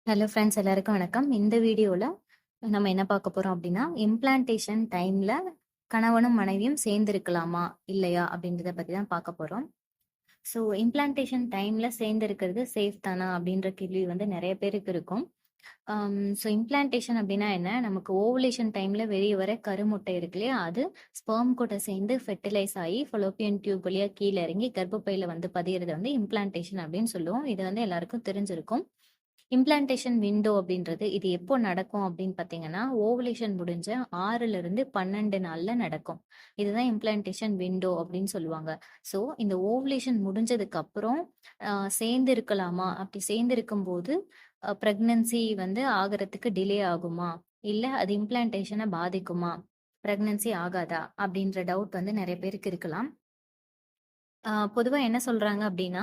Hello friends, எல்லாருக்கும் வணக்கம். இந்த வீடியோவில் நம்ம என்ன பார்க்க போகிறோம் அப்படின்னா, இம்ப்ளான்டேஷன் டைமில் கணவனும் மனைவியும் சேர்ந்திருக்கலாமா இல்லையா அப்படின்றத பற்றி தான் பார்க்க போகிறோம். ஸோ இம்ப்ளான்டேஷன் டைமில் சேர்ந்திருக்கிறது சேஃப் தானா அப்படின்ற கேள்வி நிறைய பேருக்கு இருக்கும். ஸோ இம்ப்ளான்டேஷன் அப்படின்னா என்ன, நமக்கு ஓவுலேஷன் டைமில் வெளியே வர கருமுட்டை இருக்கு இல்லையா, அது ஸ்பெர்ம் கூட சேர்ந்து ஃபெர்டிலைஸ் ஆகி ஃபலோப்பியன் டியூப் வழியாக கீழே இறங்கி கர்ப்பப்பையில் பதியறது இம்ப்ளான்டேஷன் அப்படின்னு சொல்லுவோம். இது எல்லாருக்கும் தெரிஞ்சிருக்கும். இம்ப்ளான்டேஷன் விண்டோ அப்படின்றது இது எப்போ நடக்கும் அப்படின்னு பார்த்தீங்கன்னா, ஓவலேஷன் முடிஞ்ச 6ல இருந்து 12 நாள்ல நடக்கும். இதுதான் இம்ப்ளான்டேஷன் விண்டோ அப்படின்னு சொல்லுவாங்க. ஸோ இந்த ஓவலேஷன் முடிஞ்சதுக்கு அப்புறம் சேர்ந்து இருக்கலாமா, அப்படி சேர்ந்து இருக்கும்போது பிரெக்னன்சி ஆகிறதுக்கு டிலே ஆகுமா, இல்ல அது இம்ப்ளான்டேஷனை பாதிக்குமா, பிரெக்னன்சி ஆகாதா அப்படின்ற டவுட் நிறைய பேருக்கு இருக்கலாம். பொதுவா என்ன சொல்றாங்க அப்படின்னா,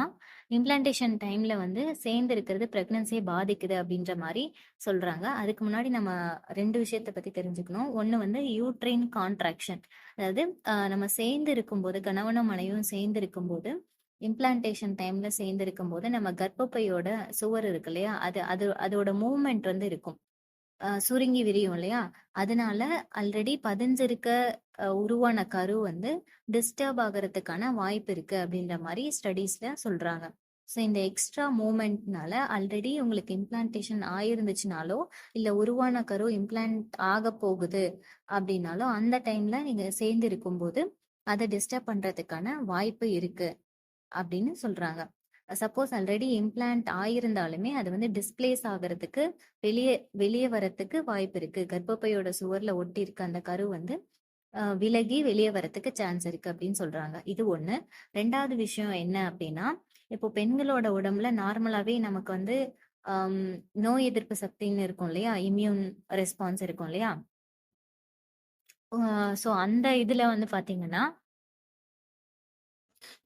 இம்ப்ளான்டேஷன் டைம்ல சேர்ந்து இருக்கிறது பிரெக்னன்சியை பாதிக்குது அப்படின்ற மாதிரி சொல்றாங்க. அதுக்கு முன்னாடி நம்ம 2 விஷயத்த பத்தி தெரிஞ்சுக்கணும். ஒண்ணு யூட்ரைன் கான்ட்ராக்ஷன். அதாவது நம்ம சேர்ந்து இருக்கும்போது, கணவனும் மனைவியும் சேர்ந்து இருக்கும்போது, இம்ப்ளான்டேஷன் டைம்ல சேர்ந்து இருக்கும்போது நம்ம கர்ப்பப்பையோட சுவர் இருக்கு இல்லையா, அதோட மூவ்மெண்ட் இருக்கும். சுருங்கி விரியும் இல்லையா, அதனால ஆல்ரெடி பதிஞ்சிருக்க உருவான கரு டிஸ்டர்ப் ஆகிறதுக்கான வாய்ப்பு இருக்கு அப்படின்ற மாதிரி ஸ்டடீஸ்ல சொல்றாங்க. ஸோ இந்த எக்ஸ்ட்ரா மூமெண்ட்னால ஆல்ரெடி உங்களுக்கு இம்ப்ளான்டேஷன் ஆயிருந்துச்சுனாலோ, இல்ல உருவான கரு இம்ப்ளான்ட் ஆக போகுது அப்படின்னாலோ, அந்த டைம்ல நீங்க சேர்ந்து இருக்கும்போது அதை டிஸ்டர்ப் பண்றதுக்கான வாய்ப்பு இருக்கு அப்படின்னு சொல்றாங்க. சப்போஸ் ஆல்ரெடி இம்ப்ளான்ட் ஆயிருந்தாலுமே அது டிஸ்பிளேஸ் ஆகிறதுக்கு, வெளியே வெளியே வரத்துக்கு வாய்ப்பு இருக்கு. கர்ப்பப்பையோட சுவர்ல ஒட்டி இருக்க அந்த கரு விலகி வெளியே வரத்துக்கு சான்ஸ் இருக்கு அப்படின்னு சொல்றாங்க. இது ஒண்ணு. 2வது விஷயம் என்ன அப்படின்னா, இப்போ பெண்களோட உடம்புல நார்மலாவே நமக்கு ஆம், நோய் எதிர்ப்பு சக்தின்னு இருக்கும் இல்லையா, இம்யூன் ரெஸ்பான்ஸ் இருக்கும் இல்லையா. ஸோ அந்த இதுல பாத்தீங்கன்னா,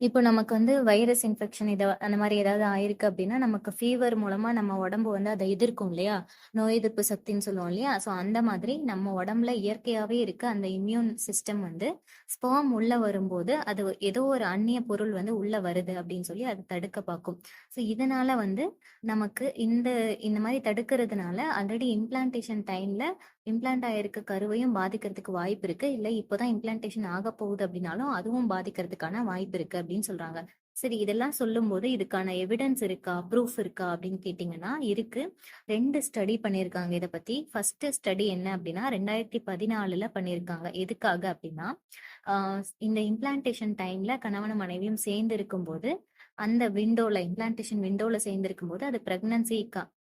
இப்போ நமக்கு வைரஸ் இன்ஃபெக்ஷன் அந்த மாதிரி ஏதாவது ஆயிருக்கு அப்படின்னா, நமக்கு ஃபீவர் மூலமா நம்ம உடம்பு அதை எதிர்க்கும் இல்லையா, நோய் எதிர்ப்பு சக்தின்னு சொல்லுவோம் இல்லையா. ஸோ அந்த மாதிரி நம்ம உடம்புல இயற்கையாவே இருக்க அந்த இம்யூன் சிஸ்டம் ஸ்பெர்ம் உள்ள வரும்போது அது ஏதோ ஒரு அந்நிய பொருள் உள்ள வருது அப்படின்னு சொல்லி அது தடுக்க பார்க்கும். ஸோ இதனால நமக்கு இந்த இந்த மாதிரி தடுக்கிறதுனால ஆல்ரெடி இம்ப்ளான்டேஷன் டைம்ல இம்ப்ளான்ட் ஆயிருக்க கருவையும் பாதிக்கிறதுக்கு வாய்ப்பு இருக்கு. இல்ல இப்போதான் இம்ப்ளான்டேஷன் ஆக போகுது அப்படின்னாலும் அதுவும் பாதிக்கிறதுக்கான வாய்ப்பு இருக்கு அப்படின்னு சொல்றாங்க. சரி, இதெல்லாம் சொல்லும்போது இதுக்கான எவிடன்ஸ் இருக்கா, ப்ரூஃப் இருக்கா அப்படின்னு கேட்டீங்கன்னா இருக்கு. 2 ஸ்டடி பண்ணியிருக்காங்க இதை பத்தி. ஃபர்ஸ்ட் ஸ்டடி என்ன அப்படின்னா 2014ல பண்ணியிருக்காங்க. எதுக்காக அப்படின்னா, இந்த இம்ப்ளான்டேஷன் டைம்ல கணவனும் மனைவியும் சேர்ந்து இருக்கும்போது, அந்த விண்டோல இம்ப்ளான்டேஷன் விண்டோல சேர்ந்து இருக்கும்போது அது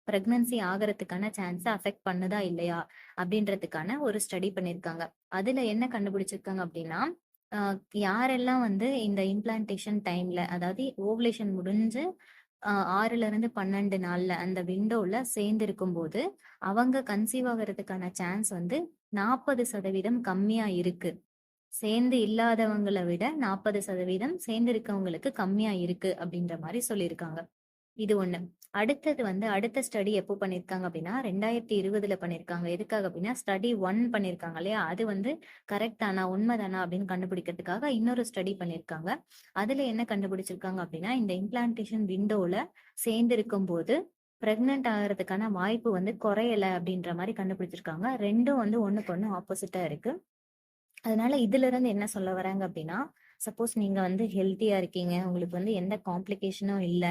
பிரெக்னன்சி ஆகிறதுக்கான சான்ஸ் அஃபெக்ட் பண்ணுதா இல்லையா அப்படின்றதுக்கான ஒரு ஸ்டடி பண்ணியிருக்காங்க. அதுல என்ன கண்டுபிடிச்சிருக்காங்க அப்படின்னா, யாரெல்லாம் இந்த இம்ப்ளான்டேஷன் டைம்ல, அதாவது ஓவலேஷன் முடிஞ்சு 6ல இருந்து 12 நாள்ல அந்த விண்டோல சேர்ந்து இருக்கும்போது அவங்க கன்சீவ் ஆகிறதுக்கான சான்ஸ் 40% கம்மியா இருக்கு. சேர்ந்து இல்லாதவங்களை விட 40% சேர்ந்து இருக்கவங்களுக்கு கம்மியா இருக்கு அப்படின்ற மாதிரி சொல்லியிருக்காங்க. இது ஒண்ணு. அடுத்தது அடுத்த ஸ்டடி எப்போ பண்ணிருக்காங்க அப்படின்னா 2020ல பண்ணிருக்காங்க. எதுக்காக அப்படின்னா ஸ்டடி 1 பண்ணிருக்காங்க இல்லையா, அது கரெக்ட் தானா, உண்மைதானா அப்படின்னு கண்டுபிடிக்கிறதுக்காக இன்னொரு ஸ்டடி பண்ணிருக்காங்க. அதுல என்ன கண்டுபிடிச்சிருக்காங்க அப்படின்னா, இந்த இம்ப்ளான்டேஷன் விண்டோல சேர்ந்து இருக்கும் போது பிரெக்னென்ட் ஆகிறதுக்கான வாய்ப்பு குறையல அப்படின்ற மாதிரி கண்டுபிடிச்சிருக்காங்க. ரெண்டும் ஒண்ணுக்கு ஒண்ணு ஆப்போசிட்டா இருக்கு. அதனால இதுல இருந்து என்ன சொல்ல வராங்க அப்படின்னா, சப்போஸ் நீங்க ஹெல்த்தியா இருக்கீங்க, உங்களுக்கு எந்த காம்ப்ளிகேஷனும் இல்ல,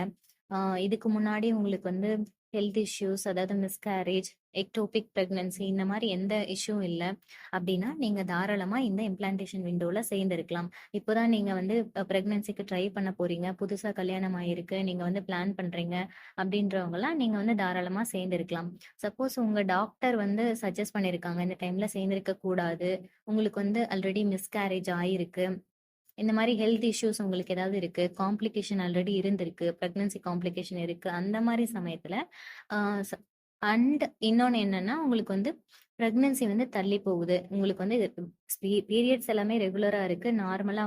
இதுக்கு முன்னாடி உங்களுக்கு ஹெல்த் இஷ்யூஸ், அதாவது மிஸ்கேரேஜ், எக்டோபிக் பிரெக்னன்சி, இந்த மாதிரி எந்த இஷ்யூவும் இல்லை அப்படின்னா நீங்க தாராளமா இந்த இம்ப்ளான்டேஷன் விண்டோல சேர்ந்திருக்கலாம். இப்போதான் நீங்க பிரெக்னன்சிக்கு ட்ரை பண்ண போறீங்க, புதுசா கல்யாணம் ஆயிருக்கு, நீங்க பிளான் பண்றீங்க அப்படின்றவங்க எல்லாம் நீங்க தாராளமா சேர்ந்திருக்கலாம். சப்போஸ் உங்க டாக்டர் சஜஸ்ட் பண்ணிருக்காங்க இந்த டைம்ல சேர்ந்திருக்க கூடாது, உங்களுக்கு ஆல்ரெடி மிஸ்கேரேஜ் ஆயிருக்கு, இந்த மாதிரி ஹெல்த் இஷ்யூஸ் உங்களுக்கு ஏதாவது இருக்கு, காம்ப்ளிகேஷன் ஆல்ரெடி இருந்திருக்கு, பிரெக்னன்சி காம்ப்ளிகேஷன் இருக்கு, அந்த மாதிரி சமயத்துல அண்ட் இன்னொன்னு என்னன்னா, உங்களுக்கு பிரெக்னன்சி தள்ளி போகுது, உங்களுக்கு பீரியட்ஸ் எல்லாமே ரெகுலரா இருக்கு, நார்மலா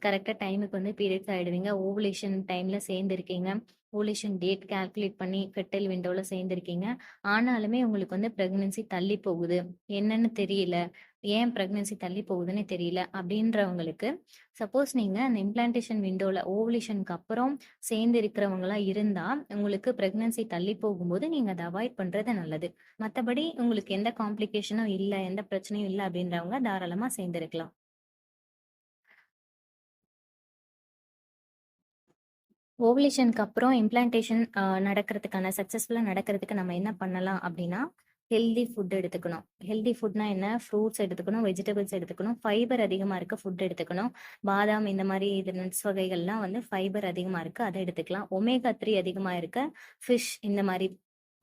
கரெக்டா டைமுக்கு பீரியட்ஸ் ஆயிடுவீங்க, ஓவுலேஷன் டைம்ல சேர்ந்துருக்கீங்க, ஓவுலேஷன் டேட் கால்குலேட் பண்ணி ஃபெர்டைல் விண்டோல சேர்ந்துருக்கீங்க, ஆனாலுமே உங்களுக்கு பிரெக்னன்சி தள்ளி போகுது, என்னன்னு தெரியல, ஏன் பிரெக்னன்சி தள்ளி போகுதுன்னு தெரியல அப்படின்றவங்களுக்கு, சப்போஸ் நீங்க அந்த இம்ப்ளான்டேஷன் விண்டோல ஓவலேஷனுக்கு அப்புறம் சேர்ந்து இருக்கிறவங்களா இருந்தா, உங்களுக்கு பிரெக்னன்சி தள்ளி போகும்போது நீங்க அத அவாய்ட் பண்றது நல்லது. மத்தபடி உங்களுக்கு எந்த காம்ப்ளிகேஷனும் இல்ல, எந்த பிரச்சனையும் இல்ல அப்படின்றவங்க தாராளமா சேர்ந்திருக்கலாம். ஓவலேஷனுக்கு அப்புறம் இம்ப்ளான்டேஷன் நடக்கிறதுக்கான சக்சஸ்ஃபுல்லா நடக்கிறதுக்கு நம்ம என்ன பண்ணலாம் அப்படின்னா, ஹெல்தி ஃபுட் எடுத்துக்கணும். ஹெல்தி ஃபுட்னா என்ன? ஃப்ரூட்ஸ் எடுத்துக்கணும், வெஜிடபிள்ஸ் எடுத்துக்கணும், ஃபைபர் அதிகமா இருக்க ஃபுட் எடுத்துக்கணும். பாதாம் இந்த மாரி இது நட்ஸ் வகைகள்லாம் வந்து ஃபைபர் அதிகமா இருக்கு. அத எடுத்துக்கலாம். ஒமேகா 3 அதிகமா இருக்க ஃபிஷ் இந்த மாரி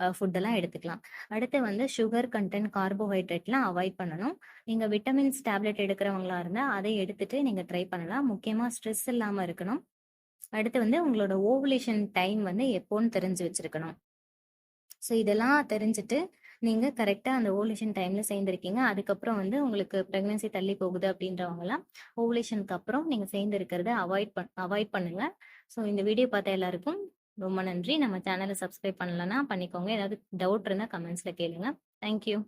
ஃபுட் எல்லாம் எடுத்துக்கலாம். அடுத்து வந்து சுகர் கன்டென்ட், கார்போஹைட்ரேட்லாம் அவாய்ட் பண்ணணும். நீங்க விட்டமின்ஸ் டேப்லெட் எடுக்கிறவங்களா இருந்தா, அதை எடுத்துட்டு நீங்க ட்ரை பண்ணலாம். முக்கியமா ஸ்ட்ரெஸ் இல்லாம இருக்கணும். அடுத்து வந்து உங்களோட ஓவுலேஷன் டைம் வந்து எப்போன்னு தெரிஞ்சு வச்சிருக்கணும். ஸோ இதெல்லாம் தெரிஞ்சுட்டு நீங்க கரெக்டா அந்த ஓவுலேஷன் டைம்ல சேர்ந்திருக்கீங்க. அதுக்கப்புறம் வந்து உங்களுக்கு பிரெக்னன்சி தள்ளி போகுது அப்படின்றவங்கலாம் ஓவுலேஷனுக்கு அப்புறம் நீங்க சேர்ந்து இருக்கிறத அவாய்ட் பண்ணுங்க. ஸோ இந்த வீடியோ பார்த்த எல்லாருக்கும் ரொம்ப நன்றி. நம்ம சேனலை சப்ஸ்கிரைப் பண்ணலன்னா பண்ணிக்கோங்க. ஏதாவது டவுட் இருந்தா கமெண்ட்ஸ்ல கேளுங்க. தேங்க்யூ.